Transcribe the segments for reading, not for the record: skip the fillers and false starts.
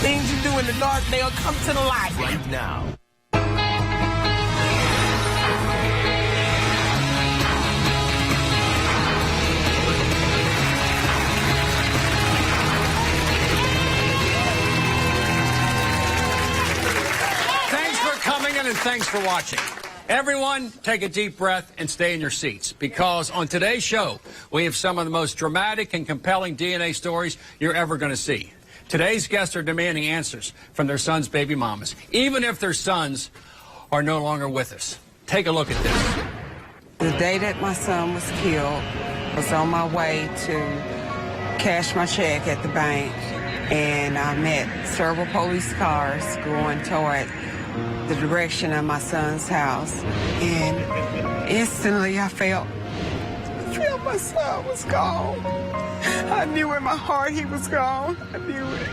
Things you do in the dark, they'll come to the light. Right now. Thanks for coming in and thanks for watching. Everyone, take a deep breath and stay in your seats, because on today's show, we have some of the most dramatic and compelling DNA stories you're ever going to see. Today's guests are demanding answers from their sons' baby mamas, even if their sons are no longer with us. Take a look at this. The day that my son was killed, I was on my way to cash my check at the bank, and I met several police cars going toward the direction of my son's house, and instantly I felt my son was gone. I knew in my heart he was gone. I knew it.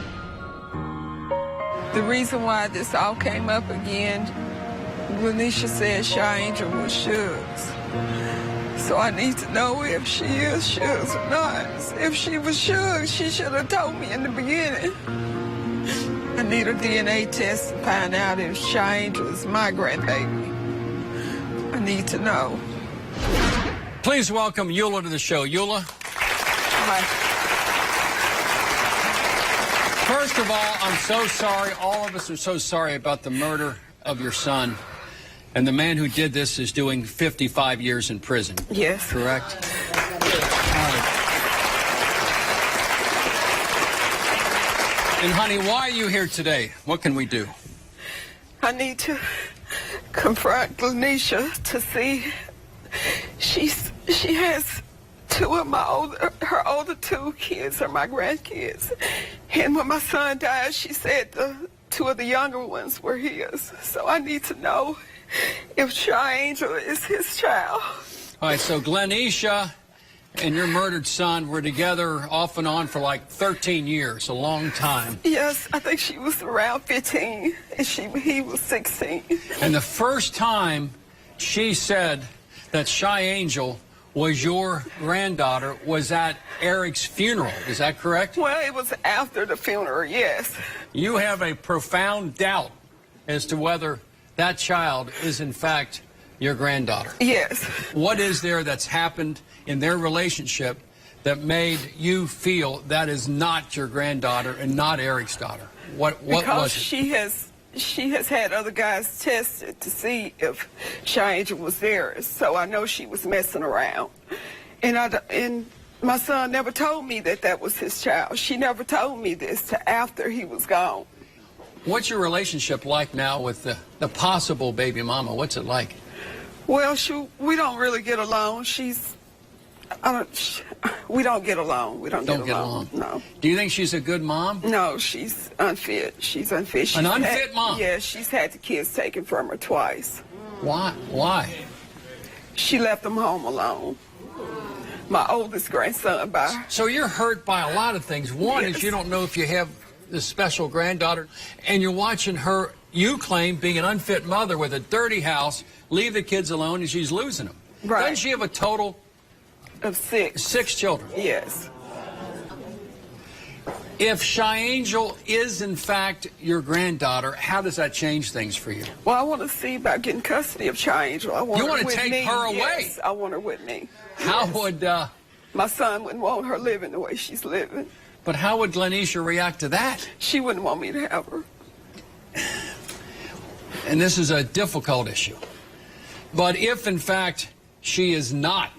The reason why this all came up again, Lanisha said Shy Angel was Shugs. So I need to know if she is Shugs or not. If she was Shugs, she should have told me in the beginning. I need a DNA test to find out if Shy Angel is my grandbaby. I need to know. Please welcome Eula to the show. Eula. Hi. First of all, I'm so sorry. All of us are so sorry about the murder of your son. And the man who did this is doing 55 years in prison. Yes. Correct? And honey, why are you here today? What can we do? I need to confront Lanisha to see. She has two of her older two kids are my grandkids. And when my son died, she said the two of the younger ones were his. So I need to know if Shy Angel is his child. All right, so Glenisha and your murdered son were together off and on for like 13 years, a long time. Yes, I think she was around 15 and he was 16. And the first time she said that Shy Angel was your granddaughter was at Eric's funeral. Is that correct? Well, it was after the funeral, yes. You have a profound doubt as to whether that child is in fact your granddaughter. Yes. What is there that's happened in their relationship that made you feel that is not your granddaughter and not Eric's daughter? What was it? She has had other guys tested to see if Shy Angel was there, so I know she was messing around. And my son never told me that was his child. She never told me this till after he was gone. What's your relationship like now with the possible baby mama? What's it like? Well, we don't really get along. We don't get along. We don't get along. No. Do you think she's a good mom? No, she's unfit. She's unfit. An unfit mom? Yeah, she's had the kids taken from her twice. Why? She left them home alone. My oldest grandson by her. So you're hurt by a lot of things. One is you don't know if you have this special granddaughter, and you're watching her, you claim, being an unfit mother with a dirty house, leave the kids alone, and she's losing them. Right. Doesn't she have a total of 6? 6 children. Yes. If Shy Angel is, in fact, your granddaughter, how does that change things for you? Well, I want to see about getting custody of Shy Angel. You want to take her away? Yes, I want her with me. How would... My son wouldn't want her living the way she's living. But how would Glenisha react to that? She wouldn't want me to have her. And this is a difficult issue. But if, in fact, she is not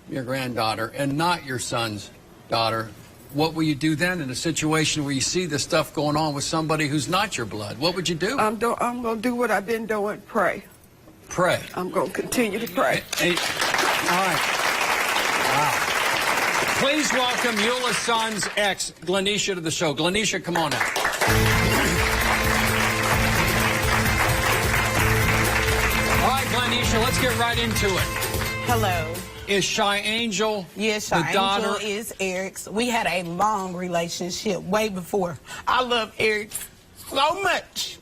your granddaughter and not your son's daughter, what will you do then in a situation where you see this stuff going on with somebody who's not your blood? What would you do? I'm going to do what I've been doing, pray. Pray. I'm going to continue to pray. All right. Wow. Please welcome Eula's son's ex, Glenisha, to the show. Glenisha, come on out. All right, Glenisha, let's get right into it. Hello. Is Shy Angel yes, the Shy daughter? Angel is Eric's. We had a long relationship way before. I love Eric so much.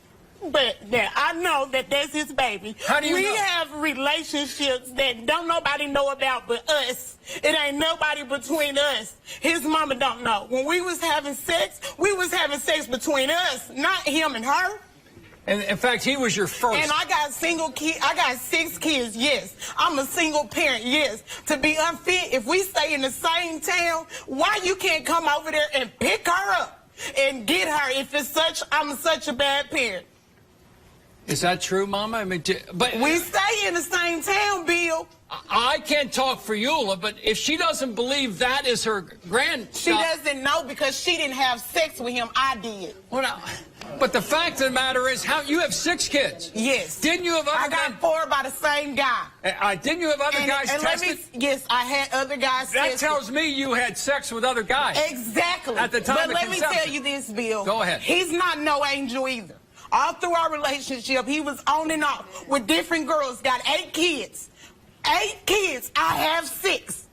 but that I know that that's his baby. How do you we know? have relationships that don't nobody know about but us. It ain't nobody between us. His mama don't know. When we was having sex between us, not him and her. And in fact, he was your first. And I got single kid. I got 6 kids. Yes, I'm a single parent. Yes, to be unfit. If we stay in the same town, why you can't come over there and pick her up and get her? If it's I'm such a bad parent. Is that true, Mama? I mean, but We stay in the same town, Bill. I can't talk for Eula, but if she doesn't believe that is her She doesn't know because she didn't have sex with him. I did. Well, now, but the fact of the matter is, you have 6 kids. Yes. Didn't you have other I got 4 by the same guy. Didn't you have other guys tested? Yes, I had other guys That tested. tells me you had sex with other guys. Exactly. At the time but of let me conception. tell you this, Bill. Go ahead. He's not no angel either. All through our relationship, he was on and off with different girls, got 8 kids. 8 kids, I have 6.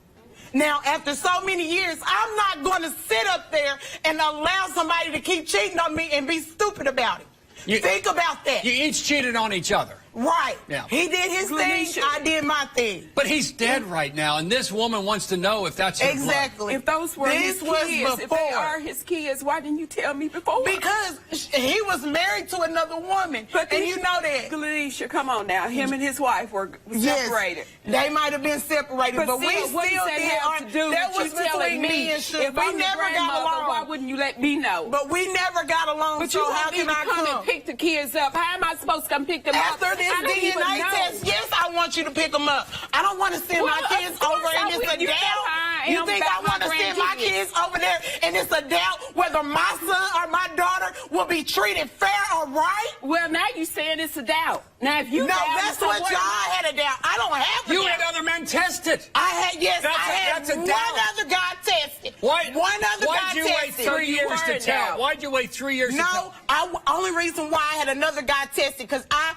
Now, after so many years, I'm not going to sit up there and allow somebody to keep cheating on me and be stupid about it. Think about that. You each cheated on each other. Right. Yeah. He did his thing, I did my thing. But he's dead right now, and this woman wants to know if that's her Exactly. If those were his kids, if they are his kids, why didn't you tell me before? Because he was married to another woman, and you know that. Glenisha, come on now. Him and his wife were separated. Yes, they might have been separated, but we still did. That was between me and Sugar. If we I'm never the got along. why wouldn't you let me know? But we never got along, But so you how want me can to I come come? and pick the kids up? How am I supposed to come pick them up? After this I don't even DNA know. test, yes, I want you to pick them up. I don't want to send my kids of course over and I it's will. a You know doubt. how I You am think about I want to my send my grandkids. kids over there and it's a doubt whether my son or my daughter will be treated fair or right? Well, now you saying it's a doubt. Now, if you No, that's what y'all had a doubt. I don't have a You doubt. had other men tested. I had, yes, That's I had that's a one doubt. other guy tested. Why? One other guy Why'd you wait tested. 3 years to were tell? now. Why'd you wait 3 years to tell? No, only reason why I had another guy tested because I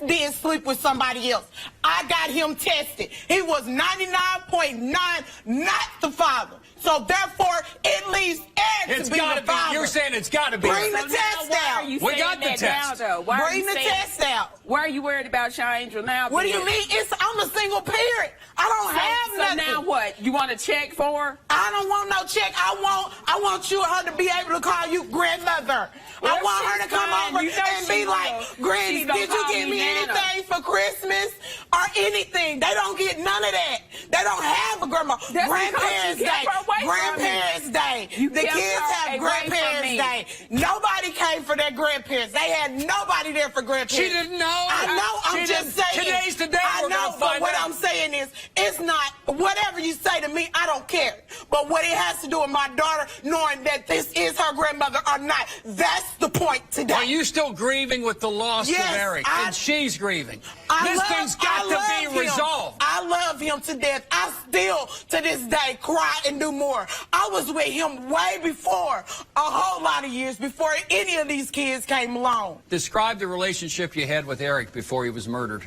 did sleep with somebody else. I got him tested. He was 99.9 not the father. So therefore, it leaves Eric It's to be got to the be. father. You're saying it's got to be. Bring the So now, test why out. are you We saying got the that test. now, though? Why are Bring you the saying- test out. Why are you worried about Shy Angel now? What do you then? mean? I'm a single parent. I don't have So nothing. now what? You want to check for her? I don't want no check. I want her to be able to call you grandmother. Well, I want her to she's come fine. over You know and she be will. like, Granny, She gonna did you call get me me Nana. anything for Christmas or anything? They don't get none of that. They don't have a grandma. That's Grandparents because you kept Day. her away from me. Grandparents Day. You The kept kids her have away from Grandparents me. Day. Nobody came for their grandparents. They had nobody there for grandparents. She didn't know. I know. I'm She just didn't- saying. Today's the day I we're know, gonna but find what out. I'm saying is, it's not whatever you say to me. I don't care. But what it has to do with my daughter knowing that this is her grandmother or not, that's the point today. Are you still grieving with the loss Yes, of Eric? And she's grieving. This thing's got to be resolved. I love him to death. I still, to this day, cry and do more. I was with him way before, a whole lot of years before any of these kids came along. Describe the relationship you had with Eric before he was murdered.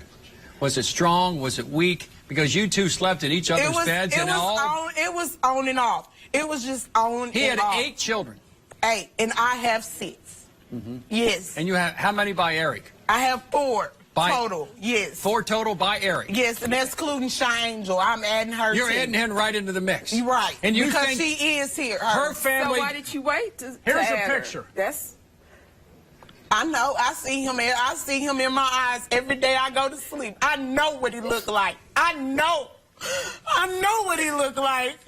Was it strong? Was it weak? Because you two slept in each other's beds and all. It was on and off. It was just on He and had off. 8 children. 8, and I have 6. Yes. And you have how many by Eric? I have 4 By- total. Yes. 4 total by Eric. Yes, and that's including Shy Angel. I'm adding her. You're too. adding him right into the mix. You're right. And you because think she is here. her So family? why did you wait to Here's a add her? picture. That's I know. I see him. I see him in my eyes every day I go to sleep. I know what he looked like. I know. I know what he looked like.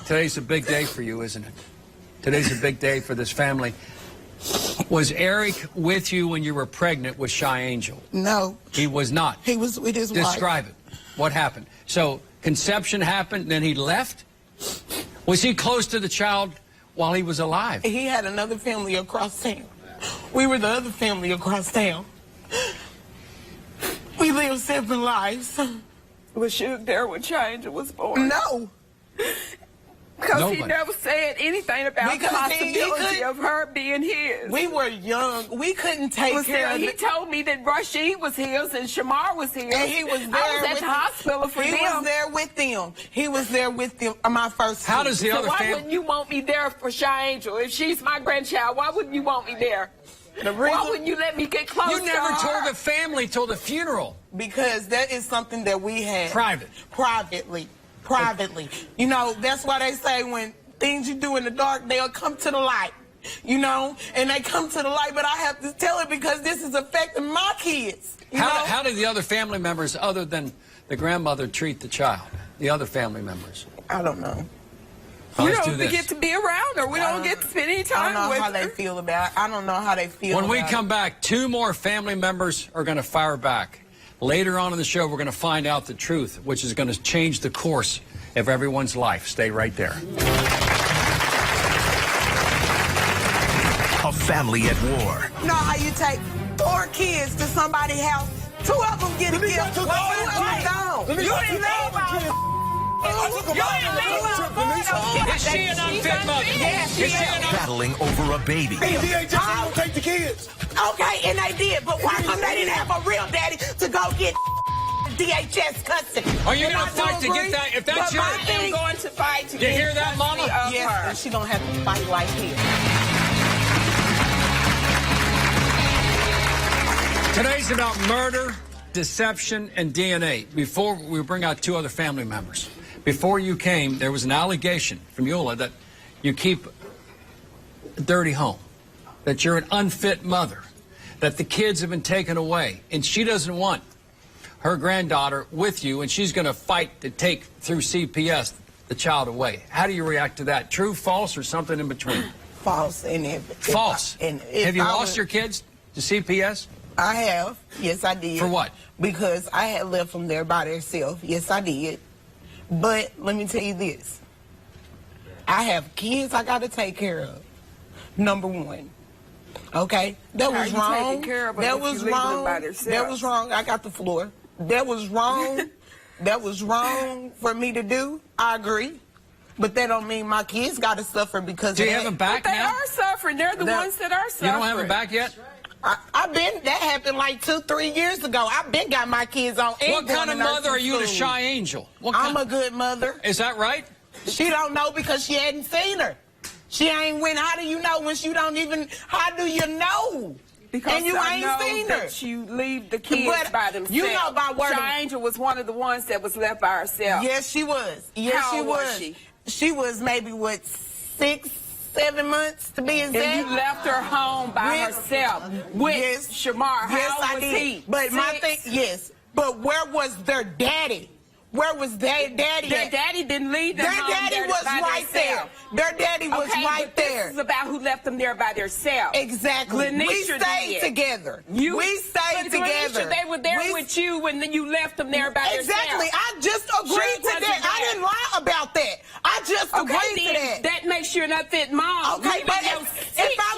Today's a big day for you, isn't it? Today's a big day for this family. Was Eric with you when you were pregnant with Shy Angel? No, He was not. he was with his wife. Describe it. What happened? So conception happened, then he left? Was he close to the child while he was alive? He had another family across town. We were the other family across town. We lived separate lives. was Suge there when Shy Angel was born? No. Because he Nobody. never said anything about the Because he possibility couldn't- of her being his. We were young. We couldn't take Well, care of he it. told me that Rashid was his and Shamar was his. And he was there. I was at with the them. hospital for he them. was there with them. He was there with them. My first. How kid. does the So other why family? wouldn't you want me there for Shy Angel? If she's my grandchild, why wouldn't you want me there? Why wouldn't you let me get close You to never her? told the family till the funeral. Because that is something that we had. Privately. You know, that's why they say when things you do in the dark, they'll come to the light. You know, and they come to the light, but I have to tell it because this is affecting my kids. How did the other family members, other than the grandmother, treat the child? The other family members? I don't know. We don't get to be around her. We don't get to spend any time with her. I don't know how they feel about it. I don't know how they feel When we about come back, 2 more family members are going to fire back. Later on in the show, we're going to find out the truth, which is going to change the course of everyone's life. Stay right there. A family at war. You know how you take 4 kids to somebody's house, 2 of them get a gift. You didn't leave Is she an unfit mother? Yes, Is she an Battling over a baby. DHS don't take the kids. Okay, and they did, but why come they didn't have a real daddy to go get DHS custody? Are you going to fight to get that? If that's your... I'm going to fight to You get hear that, Mama? Yes, her. and she gonna have to fight like hell. Today's about murder, deception, and DNA. Before we bring out 2 other family members. Before you came, there was an allegation from Eula that you keep a dirty home, that you're an unfit mother, that the kids have been taken away, and she doesn't want her granddaughter with you, and she's going to fight to take through CPS the child away. How do you react to that? True, false, or something in between? False. False. Have you lost your? your kids to CPS? I have. Yes, I did. For what? Because I had left them there by themselves. Yes, I did. But let me tell you this. I have kids I got to take care of. Number 1. Okay? That was wrong. That was wrong. That was wrong. I got the floor. That was wrong. That was wrong for me to do. I agree. But that don't mean my kids got to suffer because Do of you that. have them back But they now? are suffering. They're the ones that are suffering. You don't have them back yet? That happened like 2-3 years ago. I've been got my kids on. What kind of mother are you to Shy Angel? I'm a good mother. Is that right? She don't know because she hadn't seen her. She ain't win. How do you know when she don't even, how do you know? Because and you I ain't know seen her. that you leave the kids by themselves. You know by word. Shy Angel was one of the ones that was left by herself. Yes, she was. Yes, How she old was she? She was maybe, 6-7 months to be exact. And you left her home by herself with Shamar. How old was he? But my thing, yes. But where was their daddy? Where was their daddy? Their daddy didn't leave them Their home daddy there was by right there. themselves. Their daddy was right but there. This is about who left them there by themselves. Exactly. We stayed together. We stayed together. Lanisha, they were there with you when you left them there by themselves. Exactly. I just agreed to that. I didn't lie about that. I just agreed to that. That makes you an unfit mom. Okay, but if I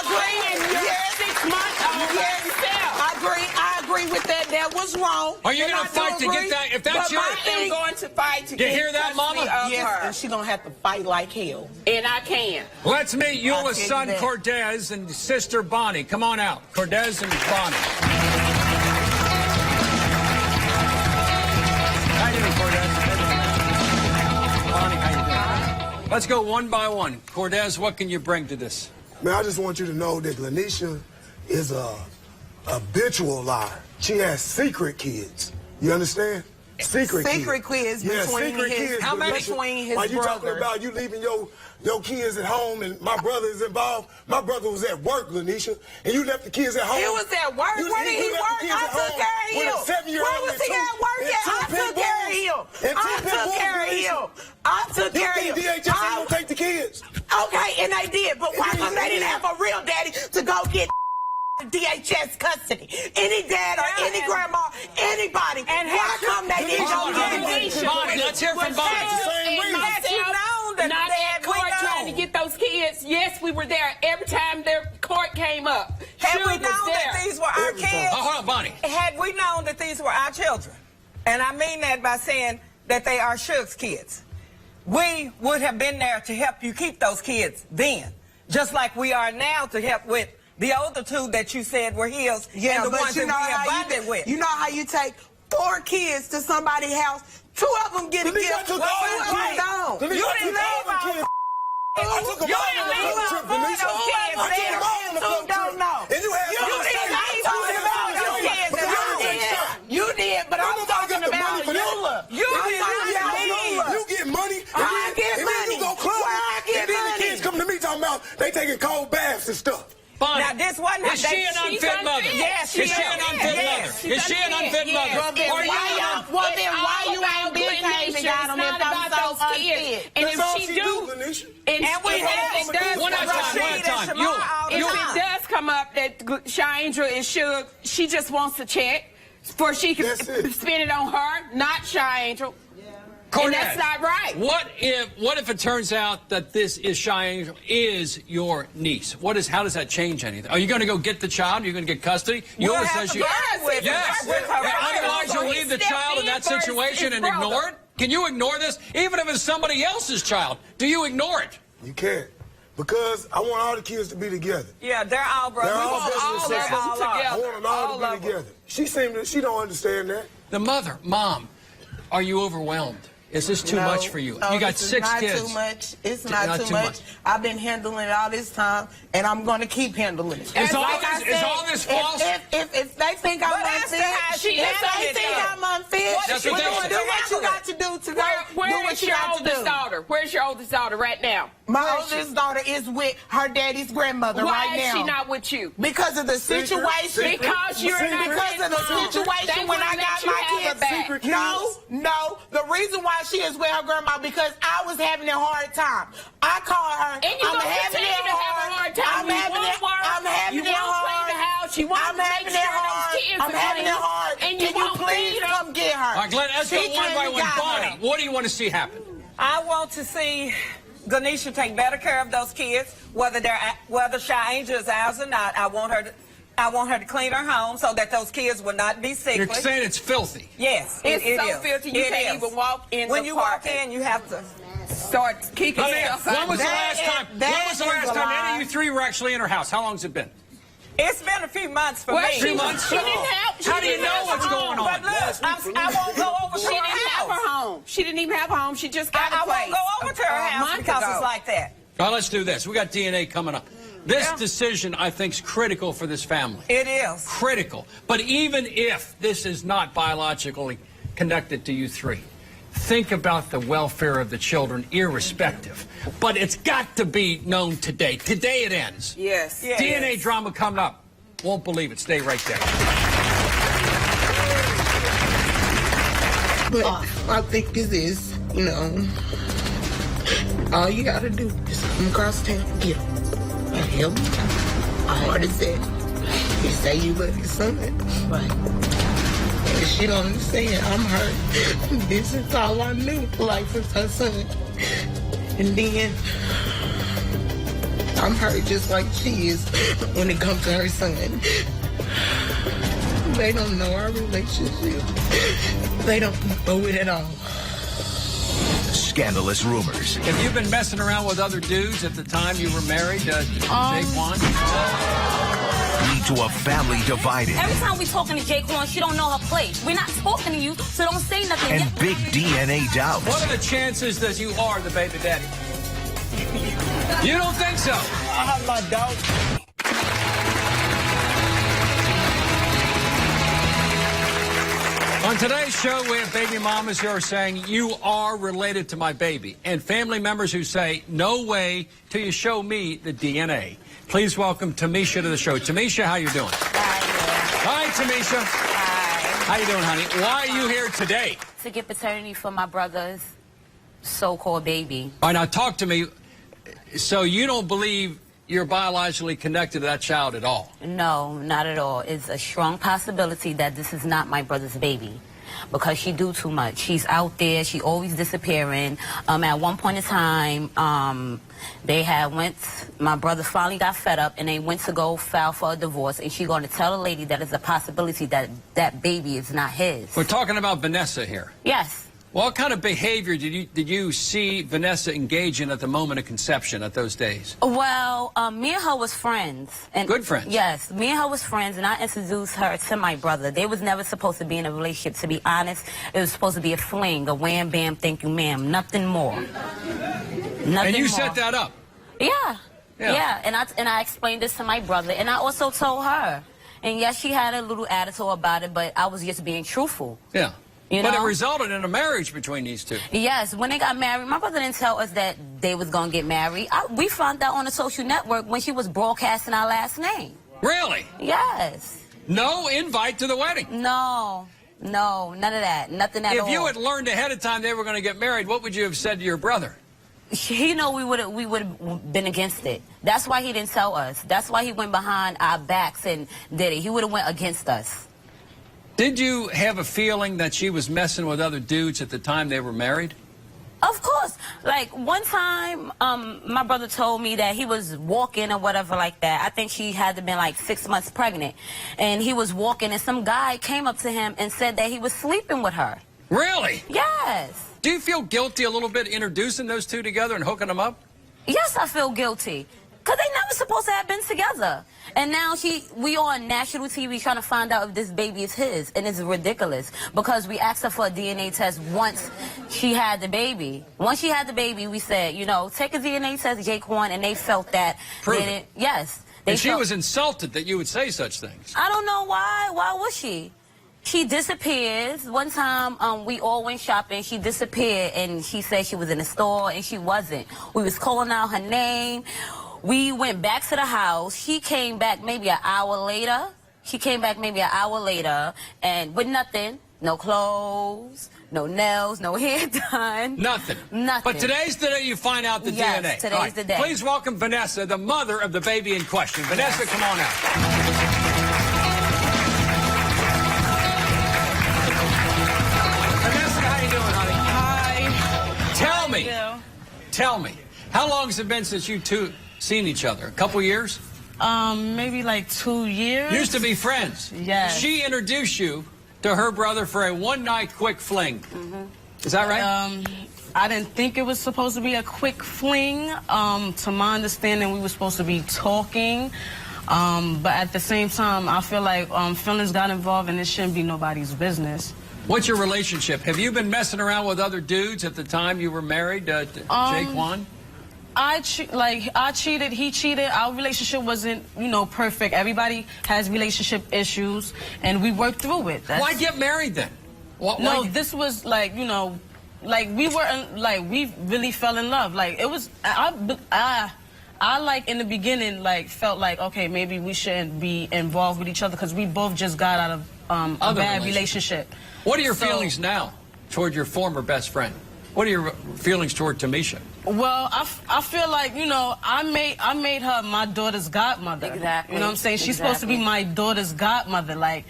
agree, and your 6-month-old by yourself. I agree with that. That was wrong. Are you going to fight to get that? If that's your... I'm going to fight to You get hear that, Mama? Yes, and she's going to have to fight like hell. And I can. Let's meet Eula's son, that. Cordez, and sister, Bonnie. Come on out. Cordez and Bonnie. How you doing, Cordez? Bonnie, how you doing? Let's go one by one. Cordez, what can you bring to this? Man, I just want you to know that Lanisha is a habitual liar. She has secret kids. You understand? Secret kids Yeah, between secret his, kids. How many? Between his Like you talking brothers. about you leaving your kids at home and my brother is involved. My brother was at work, Lanisha, and you left the kids at home. He was at work. Where did he work? I took care of him. Where was he at work at? I took care of him. I took care of him. You think DHS ain't gonna take the kids? Okay, and they did, but why come they didn't have a real daddy to go get DHS custody? Any dad or any grandma, anybody. And why come they didn't go get it? Bonnie, let's hear from Bonnie. Not at court trying to get those kids. Yes, we were there every time their court came up. Had we known that these were our kids, hold on, Bonnie. had we known that these were our children, and I mean that by saying that they are Suge's kids, we would have been there to help you keep those kids then, just like we are now to help with the older 2 that you said were his, and the ones that we abided with. You know how you take 4 kids to somebody's house, 2 of them get a gift. You didn't leave I took them all on a trip, Lanisha. I took them all on a trip. nasty stuff. Bonnie, Now, this wasn't is she an unfit mother? Yes, Is she an unfit mother? Is she an unfit mother? Well, then Or why you ain't been came and got them if I'm so unfit? And That's if all she she do, Lanisha. and we if have it does one at a time, Rashid one at a time. and You- Shamar if all the it time. does come up that Shy Angel is Suge, she just wants to check for she can That's it. spend it on her, not Shy Angel. And that's not right. What if it turns out that this is Shy Angel is your niece? How does that change anything? Are you going to go get the child? Are you going to get custody? You We'll always have says to you. work with Yes. her. With her. Otherwise, you'll leave the child in that situation and ignore it. Can you ignore this, even if it's somebody else's child? Do you ignore it? You can't. Because I want all the kids to be together. Yeah, they're all brothers. They're We all want brothers all and of them sisters. all I together. want them all to be together. She don't understand that. The mother, mom, are you overwhelmed? Is this too much for you? You got 6 kids. It's not too much. It's not too much. I've been handling it all this time, and I'm going to keep handling it. Is all Like I this- is said, all this false? If they think I'm But that's unfit, how she if handled they it, think though. I'm unfit, That's do what they what said. you got to do to go. Do Where what is you your got to oldest do. daughter? Where's your oldest daughter right now? My oldest daughter is with her daddy's grandmother Why right is now. she not with you? Because of the situation. Because you're not Because of the situation when I got my kids. back. No. The reason why she is with her grandma because I was having a hard time. I called her. And you're going to continue to have a hard time. I'm having it. I'm having you it won't hard. clean the house. You won't I'm make having sure it those hard. kids I'm are having clean. it hard. And you Can you won't please feed them. come get her? All right, Glenn, let's go She one came by and one. got Bonnie, her. what do you want to see happen? I want to see Ganesha take better care of those kids, whether Shy Angel is ours or not. I want her to clean her home so that those kids will not be sick. You're saying it's filthy. Yes, It's it so is. filthy you It can't is. even walk in When the you walk apartment. in, you have to. Start kicking Let me stuff ask, out. when was the That last is- time? that When was the is last a time lie. any of you 3 were actually in her house? How long's it been? It's been a few months for Well, me. she 3 months? She didn't have. How do you know what's going on? But look, I won't go over to She her didn't have house. her home. She didn't even have her home. She just got I a place. won't go over to her a house month because ago. it's like that. Well, let's do this. We got DNA coming up. This decision, I think, is critical for this family. It is. Critical. But even if this is not biologically connected to you 3, think about the welfare of the children, irrespective. But it's got to be known today. Today it ends. Yes. Yeah. DNA drama coming up. Won't believe it. Stay right there. But I think this is, all you gotta do is come across town and get him. And help him. How hard is that? You say you love your son. Right. And she don't understand. I'm hurt. This is all I knew. Life is her son. And then I'm hurt just like she is when it comes to her son. They don't know our relationship. They don't know it at all. Scandalous rumors. Have you been messing around with other dudes at the time you were married to Jake One? Lead to a family divided. Every time we talking to Jake Horn, she don't know her place. We're not talking to you, so don't say nothing. And big DNA doubts. What are the chances that you are the baby daddy? You don't think so? I have my doubts. On today's show, we have baby mamas who are saying, you are related to my baby, and family members who say, no way till you show me the DNA. Please welcome Tamisha to the show. Tamisha, how you doing? Hi, Tamisha. Hi. How you doing, honey? Why are you here today? To get paternity for my brother's so-called baby. All right, now talk to me. So you don't believe you're biologically connected to that child at all? No, not at all. It's a strong possibility that this is not my brother's baby. Because she do too much. She's out there. She always disappearing. At one point in time, my brother finally got fed up and they went to go file for a divorce, and she going to tell the lady that it's a possibility that that baby is not his. We're talking about Vanessa here. Yes. What kind of behavior did you see Vanessa engage in at the moment of conception at those days? Well, me and her was friends. And good friends? Yes, me and her was friends, and I introduced her to my brother. They was never supposed to be in a relationship, to be honest. It was supposed to be a fling, a wham, bam, thank you, ma'am. Nothing more. Nothing And you more. set that up? Yeah, and I explained this to my brother, and I also told her. And yes, she had a little attitude about it, but I was just being truthful. Yeah. You know? But it resulted in a marriage between these two. Yes, when they got married, my brother didn't tell us that they was going to get married. We found out on the social network when she was broadcasting our last name. Really? Yes. No invite to the wedding? No, none of that. Nothing at all. If you had learned ahead of time they were going to get married, what would you have said to your brother? He know we would have been against it. That's why he didn't tell us. That's why he went behind our backs and did it. He would have went against us. Did you have a feeling that she was messing with other dudes at the time they were married? Of course. Like, one time, my brother told me that he was walking or whatever like that. I think she had to been like 6 months pregnant. And he was walking, and some guy came up to him and said that he was sleeping with her. Really? Yes. Do you feel guilty a little bit introducing those two together and hooking them up? Yes, I feel guilty. Because they never supposed to have been together. And now we on national TV trying to find out if this baby is his. And it's ridiculous. Because we asked her for a DNA test once she had the baby. Once she had the baby, we said, you know, take a DNA test, Jaquan, and they felt that. Prove it. Yes. And she was insulted that you would say such things. I don't know why. Why was she? She disappears. One time, we all went shopping. She disappeared, and she said she was in the store, and she wasn't. We was calling out her name. We went back to the house. She came back maybe an hour later. And with nothing. No clothes, no nails, no hair done. Nothing. Nothing. But today's the day you find out the DNA. Yes, today's the day. Please welcome Vanessa, the mother of the baby in question. Vanessa, come on out. Vanessa, how you doing, honey? Hi. Tell me, how long has it been since you two seen each other? A couple years? Maybe like 2 years. Used to be friends. Yes. She introduced you to her brother for a one-night quick fling. Mm-hmm. Is that right? I didn't think it was supposed to be a quick fling. To my understanding, we were supposed to be talking. But at the same time, I feel like feelings got involved, and it shouldn't be nobody's business. What's your relationship? Have you been messing around with other dudes at the time you were married to Jaquan? I cheated, he cheated. Our relationship wasn't, you know, perfect. Everybody has relationship issues, and we worked through it. Why get married then? No, this was like, you know, like we really fell in love. Like it was, I like in the beginning, like felt like, okay, maybe we shouldn't be involved with each other because we both just got out of a bad relationship. What are your feelings now toward your former best friend? What are your feelings toward Tamisha? Well, I feel like, you know, I made her my daughter's godmother. Exactly. You know what I'm saying? She's supposed to be my daughter's godmother. Like,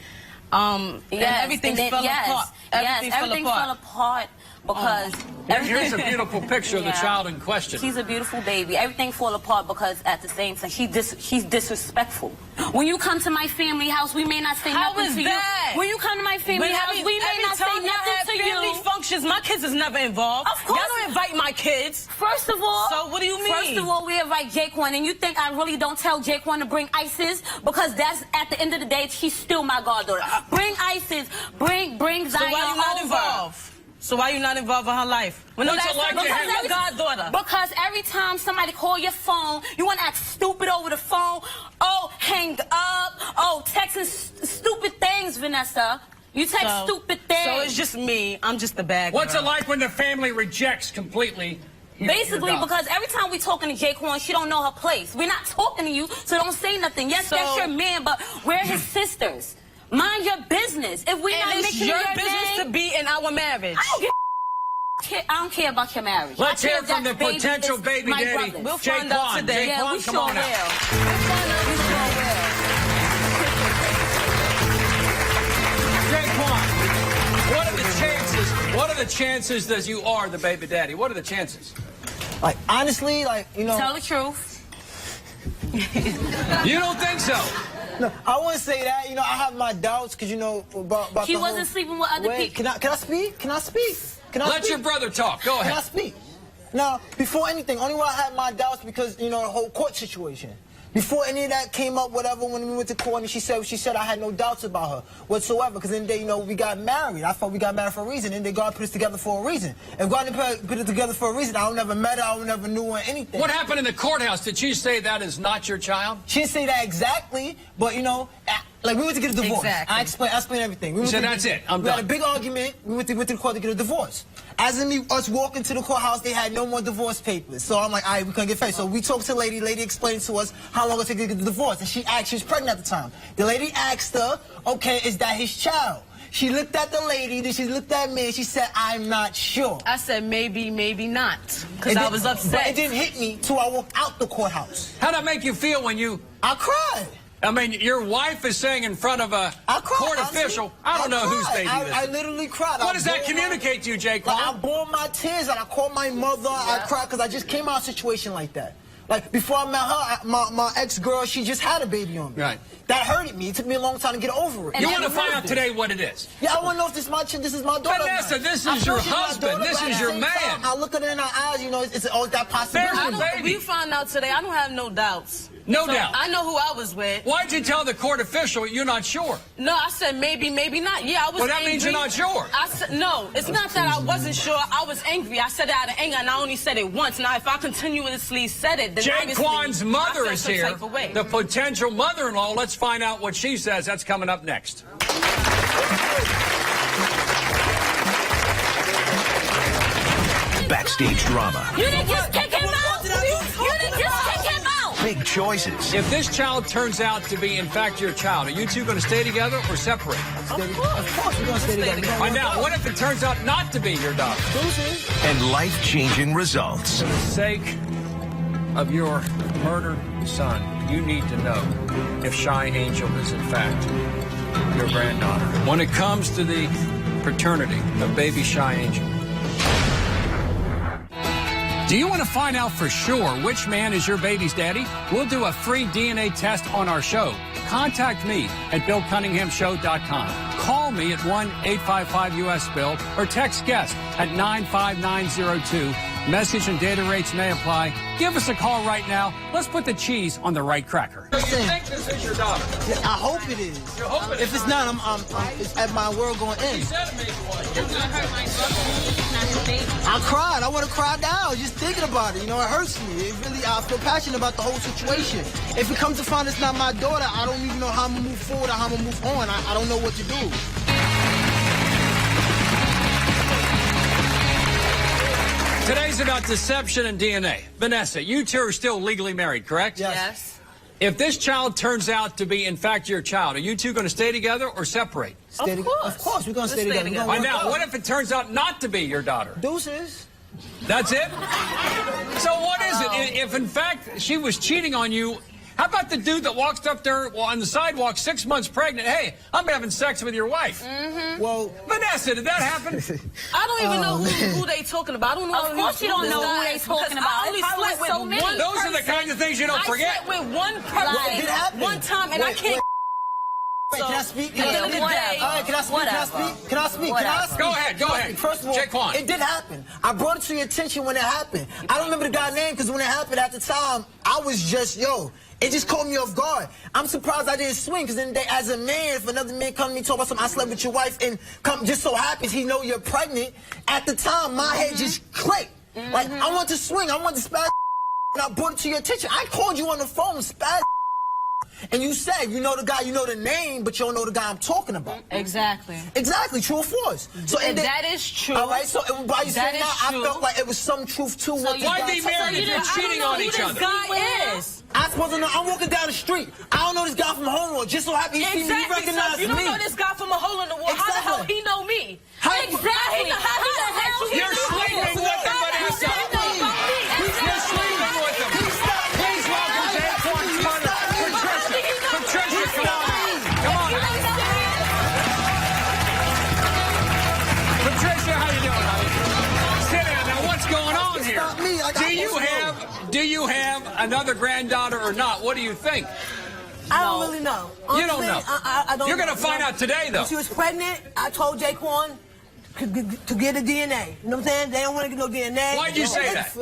and everything fell apart. Everything fell apart because... Here's a beautiful picture of the child in question. She's a beautiful baby. Everything fall apart because at the same time, she's disrespectful. When you come to my family house, we may not say nothing to you. When you come to my family house, we may not say nothing to you. Family functions, my kids is never involved. Of course. Y'all don't invite my kids. First of all... So what do you mean? First of all, we invite Jaquan, and you think I really don't tell Jaquan to bring ISIS? Because that's, at the end of the day, she's still my goddaughter. Bring ISIS. Bring Zion So why you not involved? So why you not involved in her life? What's it like to have your goddaughter? Because every time somebody call your phone, you want to act stupid over the phone. Oh, hang up. Oh, texting stupid things, Vanessa. You text stupid things. So it's just me. I'm just the bad girl. What's it like when the family rejects completely? Basically, because every time we talking to Jaquan, she don't know her place. We're not talking to you, so don't say nothing. Yes, that's your man, but we're his sisters. Mind your business. If we're not mentioning your business name, to be in our marriage. I don't care about your marriage. Let's hear from the potential baby daddy. We'll find out today. Yeah, we come sure on out. Jaquan, what are the chances that you are the baby daddy? What are the chances? Like, honestly, like, you know... Tell the truth. You don't think so? No, I wouldn't say that. You know, I have my doubts because, you know, about He the wasn't sleeping with other people. Can I speak? Can I speak? Let your brother talk. Go ahead. Can I speak? Now, before anything, only why I had my doubts because, you know, the whole court situation. Before any of that came up, whatever, when we went to court and she said I had no doubts about her whatsoever. Because then, you know, we got married. I thought we got married for a reason. And then God put us together for a reason. If God didn't put it together for a reason, I would never met her. I would never knew her anything. What happened in the courthouse? Did she say that is not your child? She didn't say that exactly, but, you know, Like, we went to get a divorce. Exactly. I explained everything. We said, that's it, I'm We had done. a big argument. We went to the court to get a divorce. As in us walking to the courthouse, they had no more divorce papers. So I'm like, all right, we couldn't get paid. So we talked to the lady. Lady explained to us how long it took to get the divorce. And she was pregnant at the time. The lady asked her, okay, is that his child? She looked at the lady, then she looked at me, and she said, I'm not sure. I said, maybe, maybe not. Because I was upset. But it didn't hit me till I walked out the courthouse. How'd that make you feel when you... I cried. I mean, your wife is saying in front of a court official, I don't know whose baby this is. I literally cried. What does that communicate to you, Jake? Like, I bore my tears and I called my mother. I cried because I just came out of a situation like that. Like, before I met her, my ex-girl, she just had a baby on me. Right. That hurted me. It took me a long time to get over it. You want to find out today what it is? Yeah, I want to know if this is my daughter. Vanessa, this is your husband. This is your man. I look at her in her eyes, you know, it's always that possibility. We found out today. I don't have no doubts. No So, doubt. I know who I was with. Why'd you tell the court official you're not sure? No, I said maybe, maybe not. Yeah, I was Well, that angry. means you're not sure. I said, no, it's not that I wasn't sure. I was angry. I said it out of anger, and I only said it once. Now, if I continuously said it, then Jaquan's mother is here, The the potential mother-in-law. Let's find out what she says. That's coming up next. Backstage drama. You didn't just kick him out. You didn't just kick him out. Big choices. If this child turns out to be, in fact, your child, are you two going to stay together or separate? Of course we're going to stay together. Find out. What if it turns out not to be your daughter? And life-changing results. For the sake of your murdered son, you need to know if Shy Angel is, in fact, your granddaughter. When it comes to the paternity of baby Shy Angel, do you want to find out for sure which man is your baby's daddy? We'll do a free DNA test on our show. Contact me at BillCunninghamShow.com. Call me at 1-855-US-BILL or text guest at 95902. Message and data rates may apply. Give us a call right now. Let's put the cheese on the right cracker. Do you think this is your daughter? Yeah, I hope it is. You hope it if it's not, it's at my world going in. He said it maybe was. I cried. I want to cry now just thinking about it. You know, it hurts me. It really, I feel passionate about the whole situation. If it comes to find it's not my daughter, I don't even know how I'm going to move forward or how I'm going to move on. I don't know what to do. Today's about deception and DNA. Vanessa, you two are still legally married, correct? Yes. If this child turns out to be, in fact, your child, are you two going to stay together or separate? Of course, we're going to stay together. Find out. What if it turns out not to be your daughter? Deuces. That's it? So what is it? If, in fact, she was cheating on you, how about the dude that walks up there on the sidewalk 6 months pregnant? Hey, I'm having sex with your wife. Mm-hmm. Well, Vanessa, did that happen? I don't even know who they talking about. I don't know. Of course you don't know who they talking about. I only slept with so many. one Those are the kinds of things you don't forget. I slept with one person one time, and I can't. Wait, can I speak? Yeah, All right, can I speak? Can I speak? Can I speak? Go ahead. First of all, Jaquan. it did happen. I brought it to your attention when it happened. I don't remember the guy's name because when it happened at the time, I was just, it just caught me off guard. I'm surprised I didn't swing because then as a man, if another man comes to me talk about something, I slept with your wife and just so happens he know you're pregnant, at the time my head just clicked. Like, I want to swing, I want to spaz and I brought it to your attention. I called you on the phone, spaz. And you said, you know the guy, you know the name, but you don't know the guy I'm talking about. Exactly. Exactly, true or false. So and that is true. All right, so by you saying that, I true. felt like it was some truth to what the Why guy be married if you're cheating on each other? This guy is. I supposed to know. I'm walking down the street. I don't know this guy from Homewood. Just so happy he see me, he recognized so you don't me. know this guy from a hole in the wall. How the hell he know me? Exactly. How the hell he You're sleeping with him, Vanessa. You're sleeping with him. Please welcome Jaquan's mother, Patricia. Patricia, come on. Come on. Patricia, how you doing, honey? Sit down. Now, what's going on here? Not me. I got Do you have another granddaughter or not? What do you think? I don't really know. You don't know. I don't You're going to know. find out today, though. When she was pregnant, I told Jaquan to get a DNA. You know what I'm saying? They don't want to get no DNA. Why'd you say that?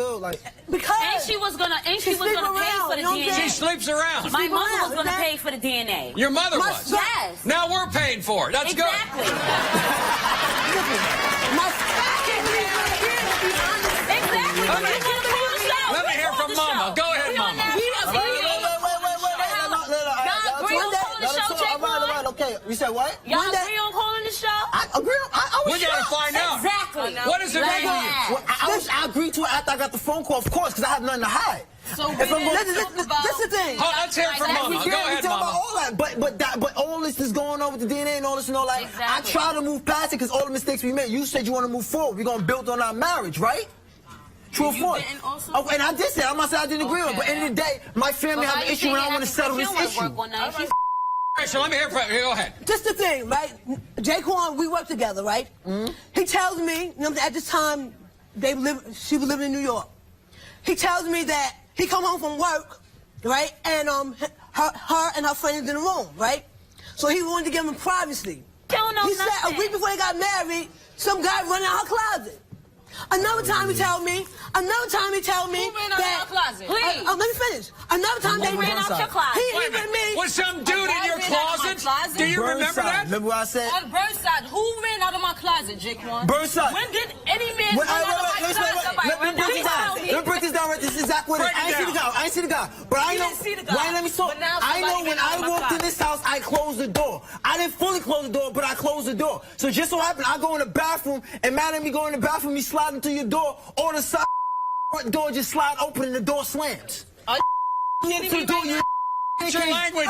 Because And she was gonna pay for the DNA. She sleeps around. My mother was gonna pay for the DNA. Your mother was? Yes. Now we're paying for it. That's Exactly. good. Let me hear from Mama. Go ahead, Mama. okay. You said what? Y'all agree on calling the show? I agree. I was We gotta shocked. find out. Exactly. What does it mean to you? Well, I agreed to it after I got the phone call, of course, because I have nothing to hide. So If I'm going- That's the thing. Oh, let's hear it from Mama. We Go can't ahead, be talking about Mama. all that, but all this is going on with the DNA and all this and all that. Exactly. I try to move past it because all the mistakes we made. You said you want to move forward. We're gonna build on our marriage, right? True or You false? didn't also? Oh, and I did say, I'm not saying I didn't agree with it, but at the end of the day, my family have an issue and I want to settle this issue. So let me hear from you. Go ahead. Just the thing, right? Jaquan, we work together, right? He tells me, you know, at this time, she was living in New York. He tells me that he come home from work, right? And her and her friend is in the room, right? So he wanted to give him privacy. He said a week before they got married, some guy running out her closet. Another time he told me Who ran out that... your closet? Please. Let me finish. Another time they ran out your closet? He Wait a with minute. me. Was some dude in your ran out of my closet? closet? Do you remember that? Remember what I said? On Burnside, who ran out of my closet, Jaquan? Burnside. When did any man run out of my closet? Let me break this down. This is exactly what it is. I ain't see the guy. But I You know. didn't see the guy. Why let me talk? But now I know somebody when ran out of I my walked in closet. this house, I closed the door. I didn't fully close the door, but I closed the door. So just so happened, I go in the bathroom, and mad at me going in the bathroom, me sliding through your door, all the side front door just slide open and the door slams. Kidding me right now? What's your language?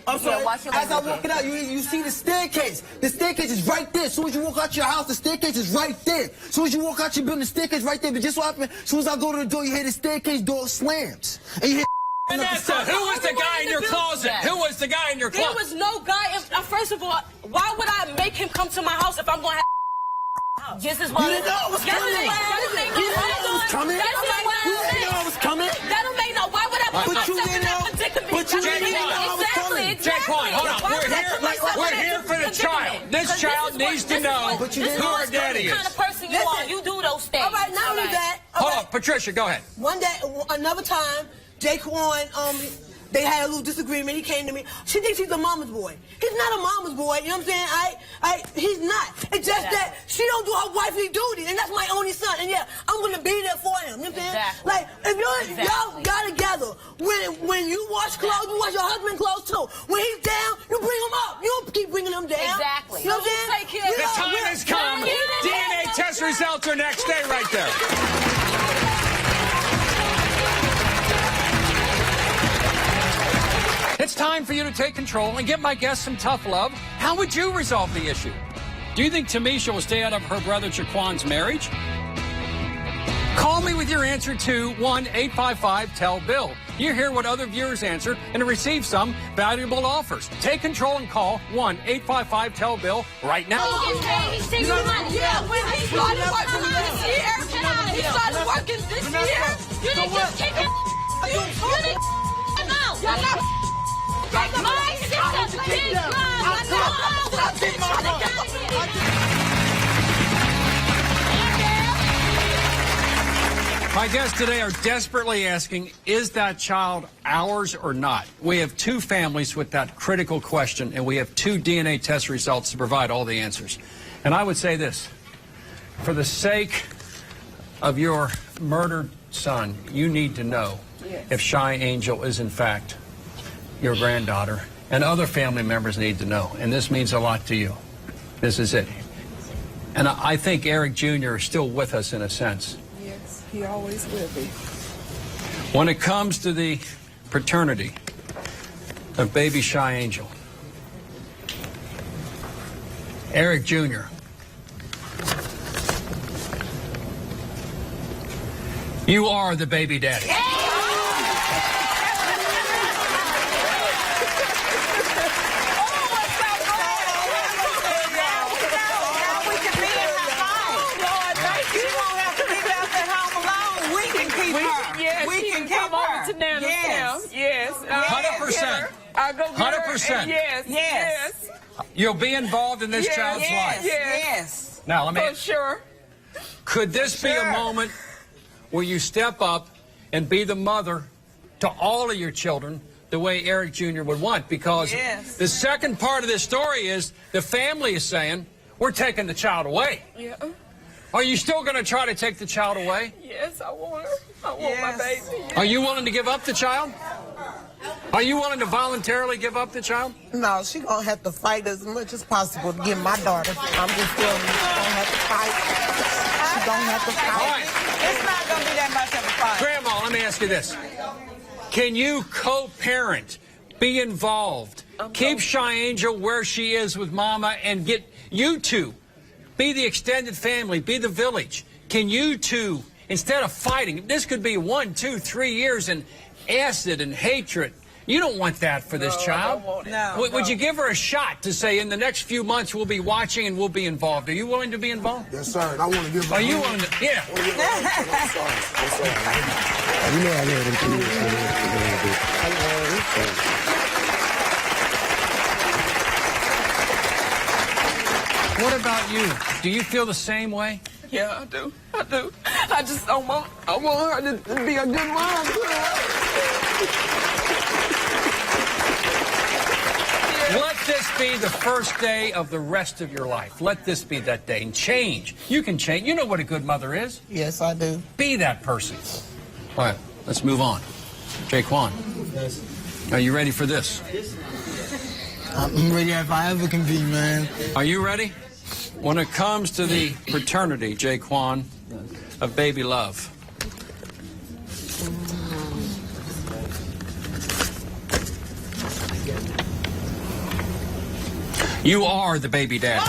I'm sorry. watch your As I language. walk it out, you see the staircase. The staircase is right there. As soon as you walk out your house, the staircase is right there. As soon as you walk out your building, the staircase right there. But just what happened, as soon as I go to the door, you hear the staircase door slams. And you hear Vanessa, who was the guy in your closet? Who was the guy in your There closet? was no guy. First of all, why would I make him come to my house if I'm going to have This is You why. didn't know it was Yes, coming. it is. You didn't know it was coming. That's not what You I'm didn't know saying. it was coming. That don't make no. Why would I put But you myself in didn't that know. predicament? But you That didn't don't make know I was Exactly, coming. Jaquan, hold on. Why would We're I here. put myself We're in here that for the child. predicament? This Because child this is needs to what- know But you didn't who know her daddy the kind is. of person you are. You do those things. All right, not only that. Hold on, Patricia, go ahead. One day, another time, Jaquan, they had a little disagreement. He came to me. She thinks he's a mama's boy. He's not a mama's boy. You know what I'm saying? He's not. It's just that she don't do her wifely duty, and that's my only son. And yeah, I'm gonna be there for him. You know what I'm saying? Exactly. Like if y'all together, when you wash clothes, you wash your husband's clothes too. When he's down, you bring him up. You don't keep bringing him down. Exactly. You know what I'm saying? Take care of The time has come. DNA test results are next. Stay right there. It's time for you to take control and give my guests some tough love. How would you resolve the issue? Do you think Tamisha will stay out of her brother Jaquan's marriage? Call me with your answer to 1-855-TELL-BILL. You hear what other viewers answer and receive some valuable offers. Take control and call 1-855-TELL-BILL right now. He's taking your money. Yeah, when he started working this year, he started working this year. You didn't just kick him. You didn't him out. Y'all not My sister, big love. My guests today are desperately asking, is that child ours or not? We have two families with that critical question, and we have two DNA test results to provide all the answers. And I would say this, for the sake of your murdered son, you need to know if Shy Angel is in fact your granddaughter, and other family members need to know, and this means a lot to you. This is it. And I think Eric Jr. is still with us in a sense. Yes, he always will be. When it comes to the paternity of baby Shy Angel, Eric Jr., you are the baby daddy. Yes. 100%. I'll go get her. 100%. Yes. You'll be involved in this child's life. Yes. Now, let me. For sure. Could this be a moment where you step up and be the mother to all of your children the way Eric Jr. would want? Because the second part of this story is the family is saying, we're taking the child away. Yeah. Are you still going to try to take the child away? Yes, I want her. I want my baby. Are you willing to give up the child? Are you willing to voluntarily give up the child? No, she gonna have to fight as much as possible to get my daughter. I'm just telling you, she gonna have to fight. She gonna have to fight. All right. It's not going to be that much of a fight. Grandma, let me ask you this. Can you co-parent, be involved, keep Shy Angel where she is with Mama, and get you two, be the extended family, be the village? Can you two, instead of fighting, this could be 1, 2, 3 years in acid and hatred. You don't want that for this child. Would you give her a shot to say, in the next few months, we'll be watching and we'll be involved? Are you willing to be involved? Yes, sir. And I want to give her. Are you willing to? Yeah. I'm sorry. You know I love them kids. What about you? Do you feel the same way? Yeah, I do. I do. I just don't want. I want her to be a good mom. Let this be the first day of the rest of your life. Let this be that day. And change. You can change. You know what a good mother is. Yes, I do. Be that person. All right, let's move on. Jaquan, are you ready for this? I'm ready if I ever can be, man. Are you ready? When it comes to the paternity, Jaquan, of baby love, you are the baby dad.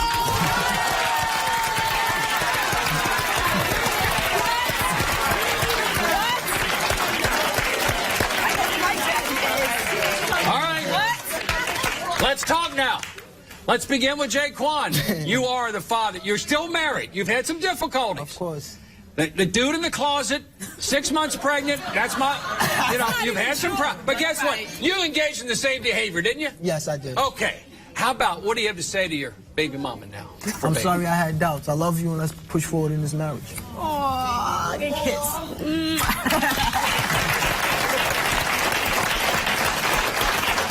All right. Let's talk now. Let's begin with Jaquan. You are the father. You're still married. You've had some difficulties. Of course. The dude in the closet, 6 months pregnant, that's my, you've had some problems. But guess what? You engaged in the same behavior, didn't you? Yes, I did. Okay. How about, what do you have to say to your baby mama now? I'm sorry I had doubts. I love you and let's push forward in this marriage. Aw, get kiss.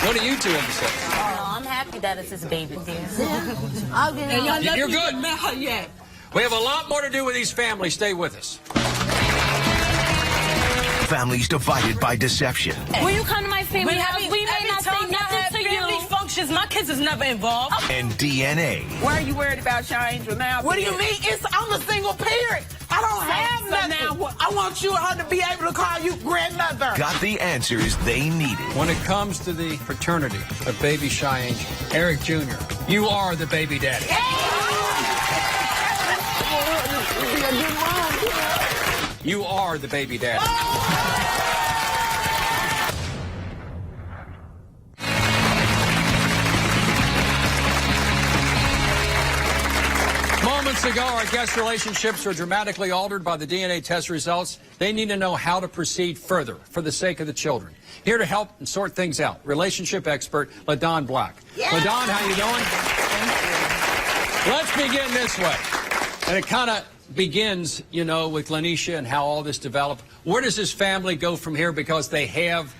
What do you two have to say? Oh, I'm happy that it's his baby, dear. I'll get it. You're good. Met her yet? We have a lot more to do with these families. Stay with us. Families divided by deception. When you come to my family house, we may not say nothing to you. Functions, my kids is never involved. And DNA. Why are you worried about Shy Angel now? What do you mean? I'm a single parent. I don't have nothing. I want her to be able to call you grandmother. Got the answers they needed. When it comes to the paternity of baby Shy Angel, Eric Jr., you are the baby daddy. You are the baby daddy. Moments ago, our guest relationships were dramatically altered by the DNA test results. They need to know how to proceed further for the sake of the children. Here to help and sort things out, relationship expert LaDon Black. Yeah. LaDon, how you doing? Let's begin this way. And it kind of begins, with Lanisha and how all this developed. Where does this family go from here? Because they have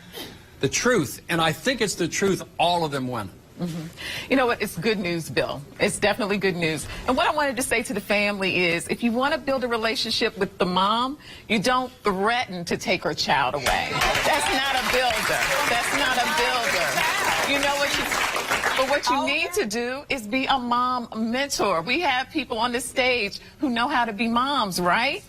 the truth, and I think it's the truth all of them went. Mm-hmm. You know what? It's good news, Bill. It's definitely good news. And what I wanted to say to the family is, if you want to build a relationship with the mom, you don't threaten to take her child away. That's not a builder. That's not a builder. You know what you need to do is be a mom mentor. We have people on this stage who know how to be moms, right?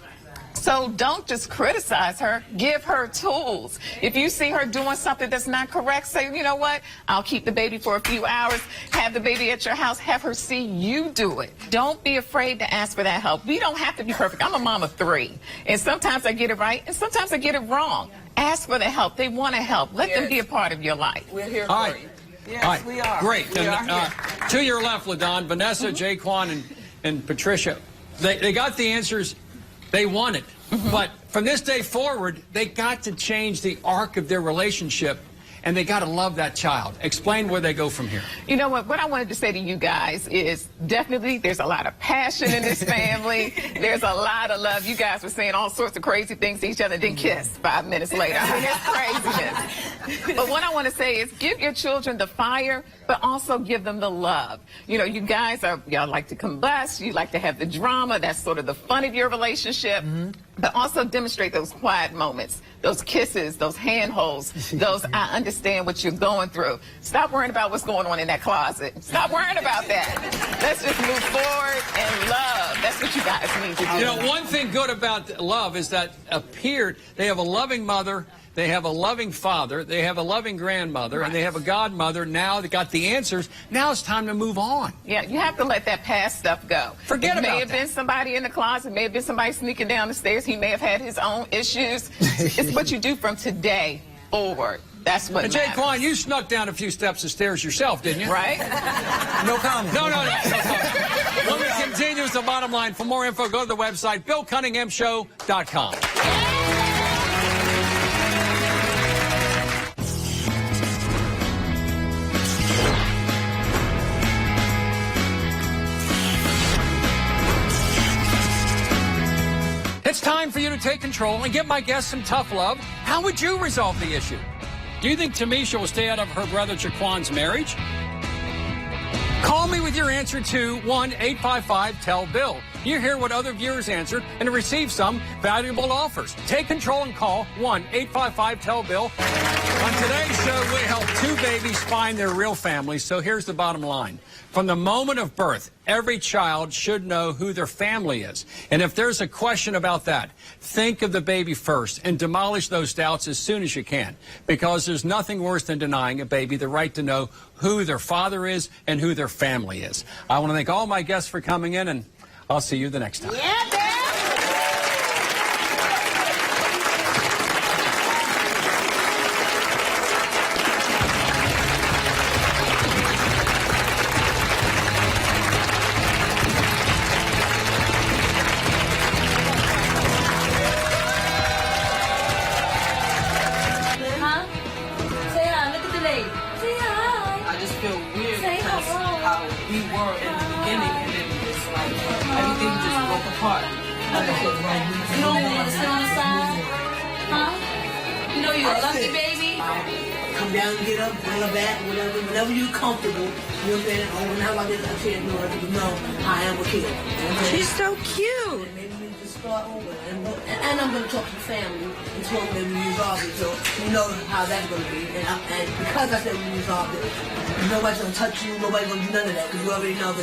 So don't just criticize her. Give her tools. If you see her doing something that's not correct, say, you know what? I'll keep the baby for a few hours, have the baby at your house, have her see you do it. Don't be afraid to ask for that help. We don't have to be perfect. I'm a mom of 3, and sometimes I get it right, and sometimes I get it wrong. Ask for the help. They want to help. Let them be a part of your life. We're here All for right. you. Yes, All right. we are. Great. We And, are to your left, LaDon, Vanessa, Jaquan, and Patricia, they got the answers they wanted. But from this day forward, they got to change the arc of their relationship, and they got to love that child. Explain where they go from here. You know what I wanted to say to you guys is definitely there's a lot of passion in this family. There's a lot of love. You guys were saying all sorts of crazy things to each other, then kiss 5 minutes later. I mean, it's craziness. But what I want to say is give your children the fire, but also give them the love. You know, you guys y'all like to combust. You like to have the drama. That's sort of the fun of your relationship. But also demonstrate those quiet moments, those kisses, those handholds, those I understand what you're going through. Stop worrying about what's going on in that closet. Stop worrying about that. Let's just move forward and love. That's what you guys need to do. You know, one thing good about love is that they have a loving mother, they have a loving father, they have a loving grandmother, and they have a godmother. Now they got the answers. Now it's time to move on. Yeah, you have to let that past stuff go. Forget about that. It may have been somebody in the closet, may have been somebody sneaking down the stairs. He may have had his own issues. It's what you do from today forward. That's what matters. Jaquan, you snuck down a few steps of stairs yourself, didn't you? Right? No comment. No comment. When we continue, it's the bottom line. For more info, go to the website, BillCunninghamShow.com. It's time for you to take control and give my guests some tough love. How would you resolve the issue? Do you think Tamisha will stay out of her brother Jaquan's marriage? Call me with your answer to 1-855-TELL-BILL. You hear what other viewers answered and receive some valuable offers. Take control and call 1-855-TELL-BILL. On today's show, we help two babies find their real families. So here's the bottom line. From the moment of birth, every child should know who their family is. And if there's a question about that, think of the baby first and demolish those doubts as soon as you can. Because there's nothing worse than denying a baby the right to know who their father is and who their family is. I want to thank all my guests for coming in, and I'll see you the next time. Come down and get up, bring her back, whatever, whenever you're comfortable. You know what I'm saying? Or whenever I get a chance, let people know I am a kid. She's so cute. And maybe we just start over. And I'm going to talk to the family and talk maybe we resolve it. So you know how that's going to be. And because I said we resolved it, nobody's going to touch you, nobody's going to do none of that because you already know that.